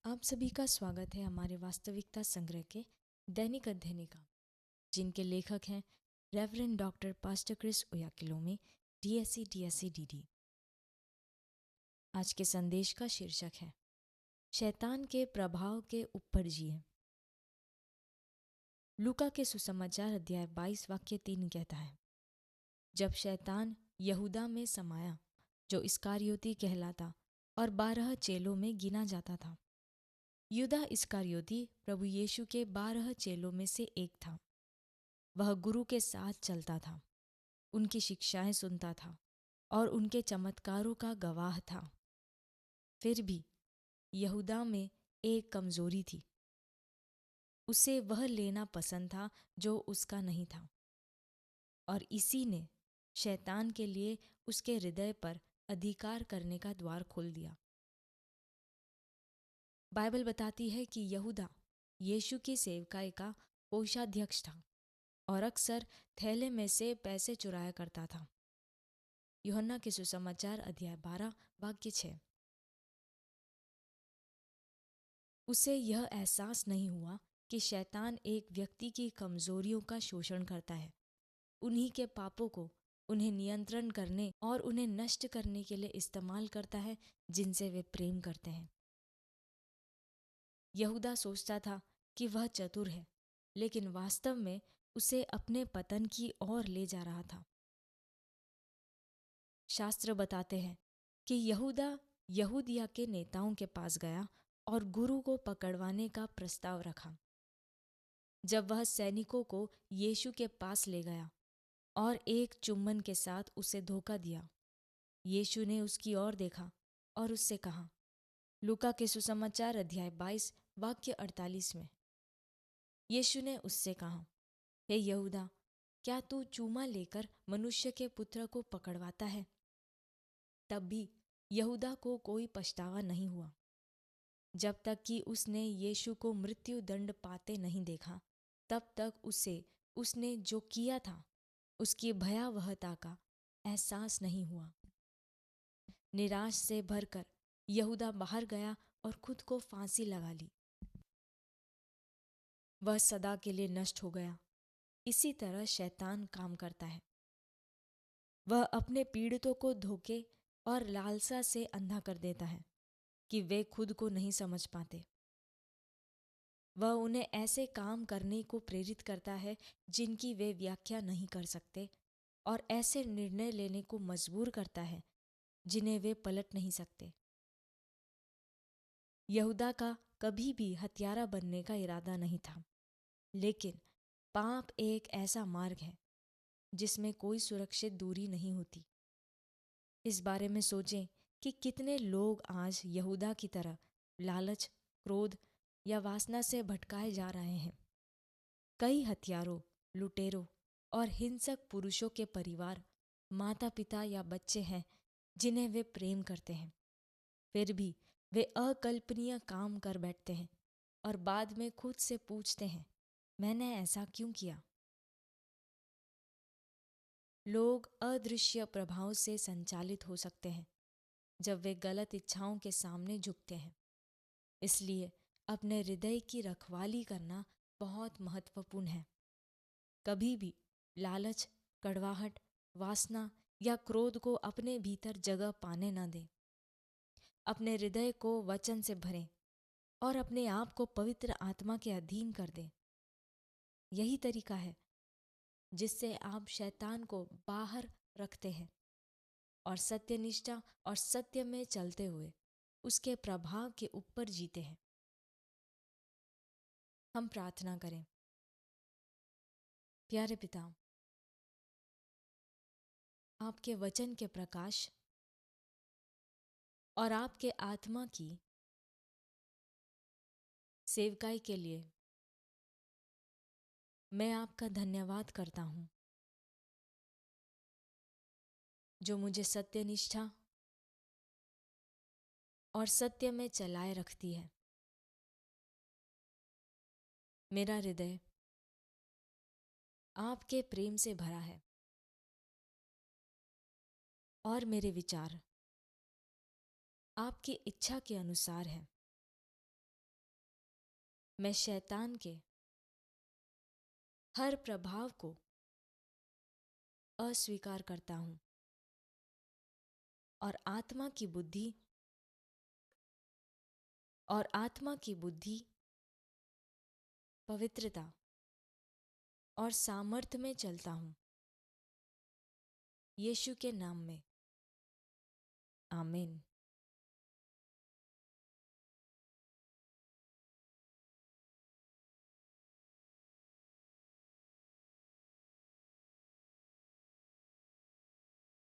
आप सभी का स्वागत है हमारे वास्तविकता संग्रह के दैनिक अध्ययनिका, जिनके लेखक हैं reverend doctor pastor Chris Oyakhilome, DSc DD। आज के संदेश का शीर्षक है शैतान के प्रभाव के ऊपर जिए। लूका के सुसमाचार अध्याय 22 वाक्य 3 कहता है, जब शैतान यहूदा में समाया, जो इस्कारियोती कहलाता और 12 चेलों में गिना जाता था। यूदा इस्कारियोती प्रभु यीशु के 12 चेलों में से एक था। वह गुरु के साथ चलता था, उनकी शिक्षाएं सुनता था और उनके चमत्कारों का गवाह था। फिर भी यहूदा में एक कमजोरी थी। उसे वह लेना पसंद था जो उसका नहीं था, और इसी ने शैतान के लिए उसके हृदय पर अधिकार करने का द्वार खोल दिया। बाइबल बताती है कि यहूदा यीशु की सेवकाई का कोषाध्यक्ष था और अक्सर थैले में से पैसे चुराया करता था। यूहन्ना के सुसमाचार अध्याय 12 वाक्य 6। उसे यह एहसास नहीं हुआ कि शैतान एक व्यक्ति की कमजोरियों का शोषण करता है, उन्हीं के पापों को उन्हें नियंत्रण करने और उन्हें नष्ट करने के लिए इस्तेमाल करता है जिनसे वे प्रेम करते हैं। यहूदा सोचता था कि वह चतुर है, लेकिन वास्तव में उसे अपने पतन की ओर ले जा रहा था। शास्त्र बताते हैं कि यहूदा यहूदिया के नेताओं के पास गया और गुरु को पकड़वाने का प्रस्ताव रखा। जब वह सैनिकों को यीशु के पास ले गया और एक चुम्बन के साथ उसे धोखा दिया, यीशु ने उसकी ओर देखा और उससे कहा, लूका के सुसमाचार अध्याय 22 वाक्य 48 में, यीशु ने उससे कहा, हे यहूदा, क्या तू चूमा लेकर मनुष्य के पुत्र को पकड़वाता है? तब भी यहूदा को कोई पछतावा नहीं हुआ, जब तक कि उसने यीशु को मृत्यु दंड पाते नहीं देखा। तब तक उसने जो किया था उसकी भयावहता का एहसास नहीं हुआ। निराश से भरकर यहूदा बाहर गया और खुद को फांसी लगा ली। वह सदा के लिए नष्ट हो गया। इसी तरह शैतान काम करता है। वह अपने पीड़ितों को धोखे और लालसा से अंधा कर देता है कि वे खुद को नहीं समझ पाते। वह उन्हें ऐसे काम करने को प्रेरित करता है जिनकी वे व्याख्या नहीं कर सकते, और ऐसे निर्णय लेने को मजबूर करता है जिन्हें वे पलट नहीं सकते। यहूदा का कभी भी हत्यारा बनने का इरादा नहीं था, लेकिन पाप एक ऐसा मार्ग है जिसमें कोई सुरक्षित दूरी नहीं होती। इस बारे में सोचें कि कितने लोग आज यहूदा की तरह लालच, क्रोध या वासना से भटकाए जा रहे हैं। कई हत्यारों, लुटेरों और हिंसक पुरुषों के परिवार, माता पिता या बच्चे हैं जिन्हें वे प्रेम करते हैं। फिर भी वे अकल्पनीय काम कर बैठते हैं और बाद में खुद से पूछते हैं, मैंने ऐसा क्यों किया? लोग अदृश्य प्रभाव से संचालित हो सकते हैं जब वे गलत इच्छाओं के सामने झुकते हैं। इसलिए अपने हृदय की रखवाली करना बहुत महत्वपूर्ण है। कभी भी लालच, कड़वाहट, वासना या क्रोध को अपने भीतर जगह पाने न दें। अपने हृदय को वचन से भरें और अपने आप को पवित्र आत्मा के अधीन कर दें। यही तरीका है जिससे आप शैतान को बाहर रखते हैं और सत्यनिष्ठा और सत्य में चलते हुए उसके प्रभाव के ऊपर जीते हैं। हम प्रार्थना करें। प्यारे पिता, आपके वचन के प्रकाश और आपके आत्मा की सेवकाई के लिए मैं आपका धन्यवाद करता हूँ, जो मुझे सत्यनिष्ठा और सत्य में चलाए रखती है। मेरा हृदय आपके प्रेम से भरा है और मेरे विचार आपकी इच्छा के अनुसार है। मैं शैतान के हर प्रभाव को अस्वीकार करता हूँ और आत्मा की बुद्धि, पवित्रता और सामर्थ्य में चलता हूँ, यीशु के नाम में, आमीन।